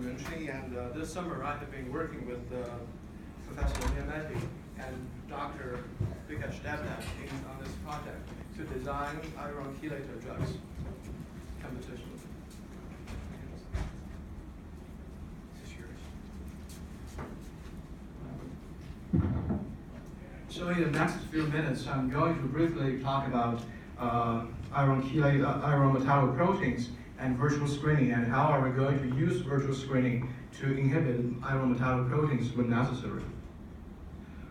Yuanqing, and this summer I have been working with Professor Niameti and Dr. Vikash Devnath on this project to design iron chelator drugs competition. This is yours. So in the next few minutes, I'm going to briefly talk about iron metalloproteins and virtual screening, and how are we going to use virtual screening to inhibit iron metalloproteins when necessary.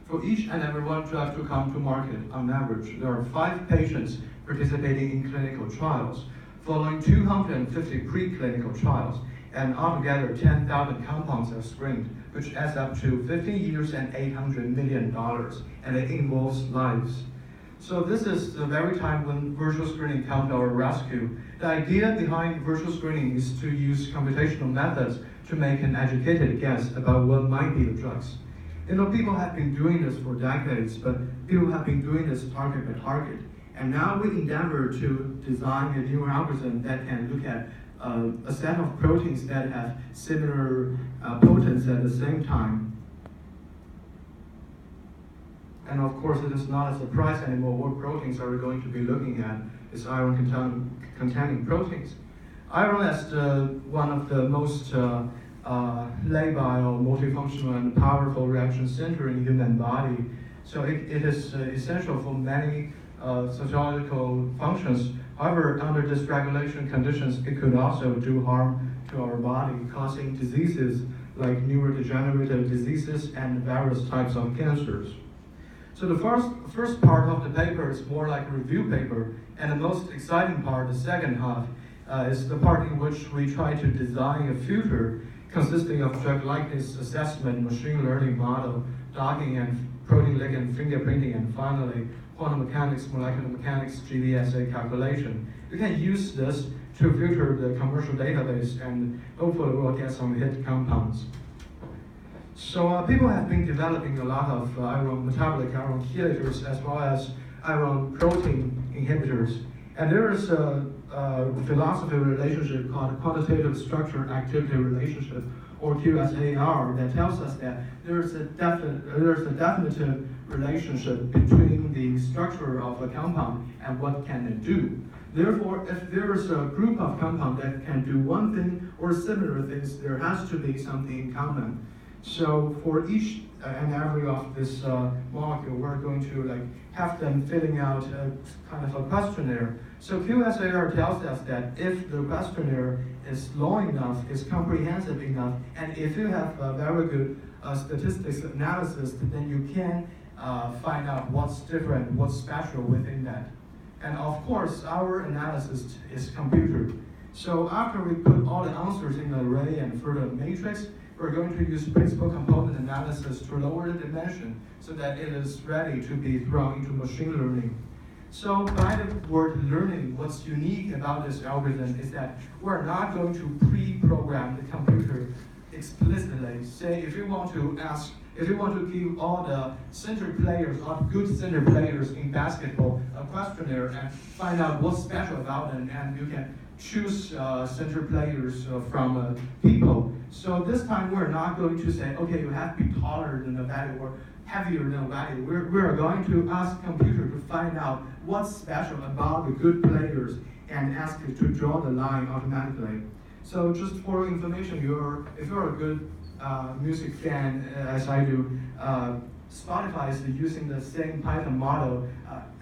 For each and every one drug to come to market, on average, there are 5 patients participating in clinical trials, following 250 preclinical trials, and altogether 10,000 compounds are screened, which adds up to 15 years and $800 million, and it involves lives. So this is the very time when virtual screening comes to our rescue. The idea behind virtual screening is to use computational methods to make an educated guess about what might be the drugs. You know, people have been doing this for decades, but people have been doing this target by target. And now we endeavor to design a new algorithm that can look at a set of proteins that have similar potency at the same time. And of course, it is not a surprise anymore what proteins are we going to be looking at. It's iron-containing proteins. Iron is one of the most labile, multifunctional, and powerful reaction center in the human body. So it is essential for many physiological functions. However, under dysregulation conditions, it could also do harm to our body, causing diseases like neurodegenerative diseases and various types of cancers. So the first part of the paper is more like a review paper, and the most exciting part, the second half, is the part in which we try to design a filter consisting of drug likeness assessment, machine learning model, docking and protein ligand fingerprinting, and finally, quantum mechanics, molecular mechanics, GDSA calculation. You can use this to filter the commercial database, and hopefully we'll get some hit compounds. So people have been developing a lot of metabolic iron chelators as well as iron protein inhibitors. And there is a philosophy relationship called quantitative structure-activity relationship, or QSAR, that tells us that there's a definitive relationship between the structure of a compound and what can it do. Therefore, if there is a group of compounds that can do one thing or similar things, there has to be something in common. So for each and every of this molecule, we're going to have them filling out a kind of a questionnaire. So QSAR tells us that if the questionnaire is long enough, is comprehensive enough, and if you have a very good statistics analysis, then you can find out what's different, what's special within that. And of course, our analysis is computer. So after we put all the answers in an array and further matrix, we're going to use principal component analysis to lower the dimension so that it is ready to be thrown into machine learning. So by the word learning, what's unique about this algorithm is that we're not going to pre-program the computer explicitly. Say if you want to give all the center players, all the good center players in basketball a questionnaire and find out what's special about them, and you can choose center players from people. So this time we're not going to say, okay, you have to be taller than the value or heavier than the value. We're going to ask computer to find out what's special about the good players and ask it to draw the line automatically. So just for information, if you're a good music fan, as I do, Spotify is using the same Python model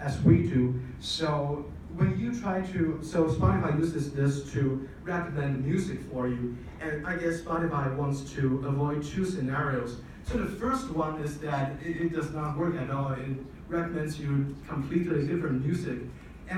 as we do. So when you so Spotify uses this to recommend music for you, and I guess Spotify wants to avoid 2 scenarios. So the first one is that it does not work at all. It recommends you completely different music.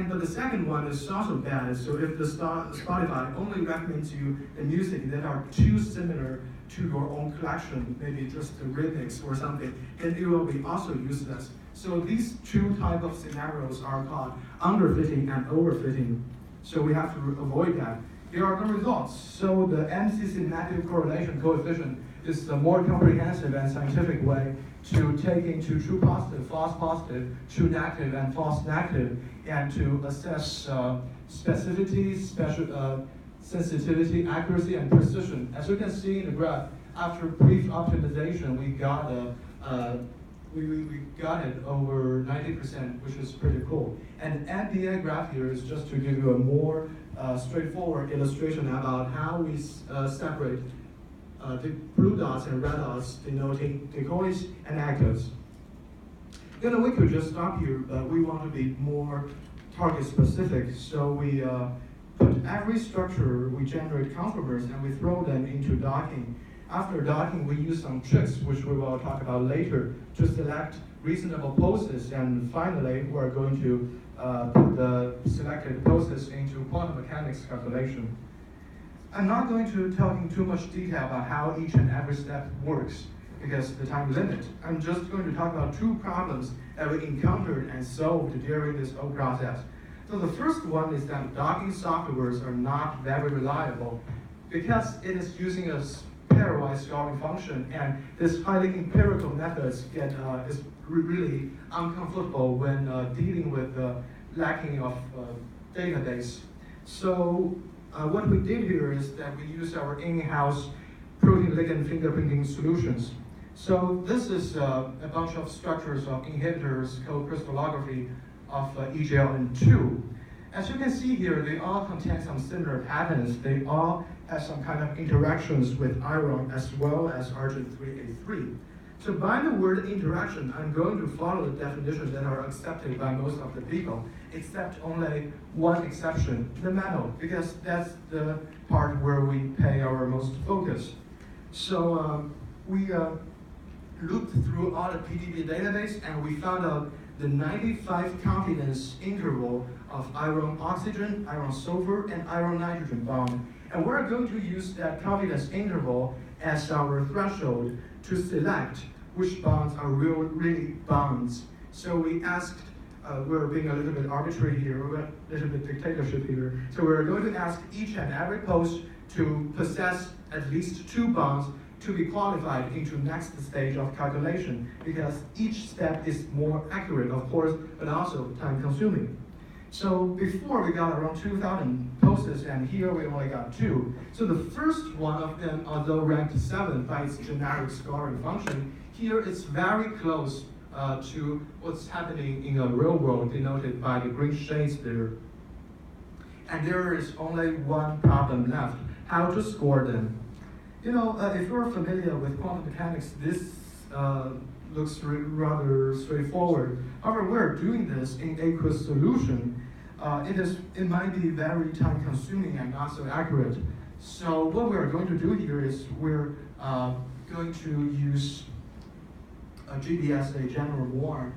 But the second one is also bad. So if the Spotify only recommends you the music that are too similar to your own collection, maybe just a remix or something, then it will be also useless. So these 2 types of scenarios are called underfitting and overfitting. So we have to avoid that. Here are the results. So the MCC negative correlation coefficient is the more comprehensive and scientific way to take into true positive, false positive, true negative, and false negative, and to assess specificity, sensitivity, accuracy, and precision. As you can see in the graph, after brief optimization, we got it over 90%, which is pretty cool. And the NDA graph here is just to give you a more straightforward illustration about how we separate the blue dots and red dots denoting decoys and actives. We could just stop here, but we want to be more target specific. So we put every structure, we generate conformers, and we throw them into docking. After docking, we use some tricks, which we will talk about later, to select reasonable poses. And finally, we're going to put the selected poses into quantum mechanics calculation. I'm not going to talk in too much detail about how each and every step works, because of the time limit. I'm just going to talk about two problems that we encountered and solved during this whole process. So the first one is that docking softwares are not very reliable because it is using a pairwise scoring function, and this highly empirical methods is really uncomfortable when dealing with lacking of database. So what we did here is that we used our in-house protein ligand fingerprinting solutions. So this is a bunch of structures of inhibitors co-crystallography of EGLN2. As you can see here, they all contain some similar patterns. They all have some kind of interactions with iron as well as argin-3A3. So by the word interaction, I'm going to follow the definitions that are accepted by most of the people, except only one exception, the metal, because that's the part where we pay our most focus. So we looked through all the PDB database, and we found out the 95 confidence interval of iron-oxygen, iron-sulfur, and iron-nitrogen bond. And we're going to use that confidence interval as our threshold to select which bonds are really bonds. So we asked, we're being a little bit arbitrary here, we're a little bit dictatorship here. So we're going to ask each and every post to possess at least 2 bonds to be qualified into next stage of calculation, because each step is more accurate, of course, but also time consuming. So before we got around 2,000 posts, and here we only got 2. So the first one of them, although ranked 7 by its generic scoring function, here it's very close to what's happening in the real world, denoted by the green shades there. And there is only one problem left: how to score them. If you're familiar with quantum mechanics, this looks rather straightforward. However, we're doing this in aqueous solution. It might be very time consuming and not so accurate. So what we're going to do here is we're going to use a GBS, a general Warm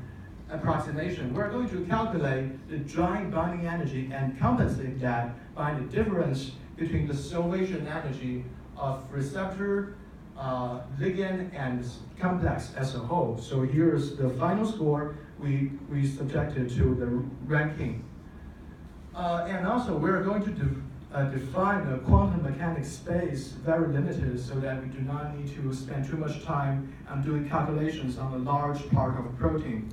approximation. We're going to calculate the joint binding energy and compensate that by the difference between the solvation energy of receptor, ligand, and complex as a whole. So here's the final score we subjected to the ranking. And also we're going to define the quantum mechanics space very limited, so that we do not need to spend too much time doing calculations on a large part of a protein.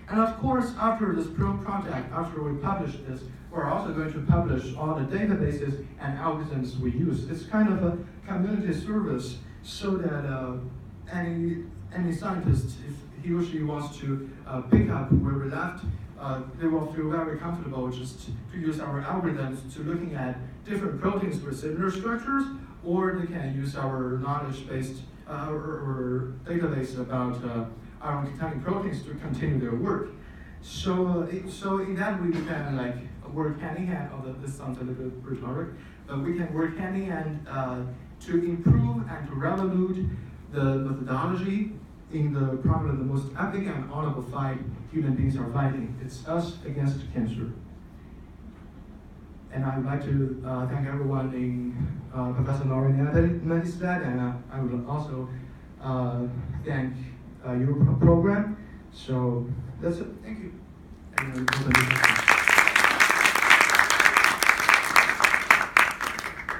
And of course, after this project, after we publish this, we're also going to publish all the databases and algorithms we use. It's kind of a community service, so that any scientist, if he or she wants to pick up where we left, they will feel very comfortable just to use our algorithms to looking at different proteins with similar structures, or they can use our knowledge-based or database about iron-containing proteins to continue their work. So in that way, we can work hand in hand. Although this sounds a little bit rhetoric, but we can work hand in hand to improve and to revolute the methodology in the probably the most epic and honorable fight human beings are fighting. It's us against cancer. And I would like to thank everyone in Professor Lauren Medistat, and I would also thank your program. So that's it. Thank you. And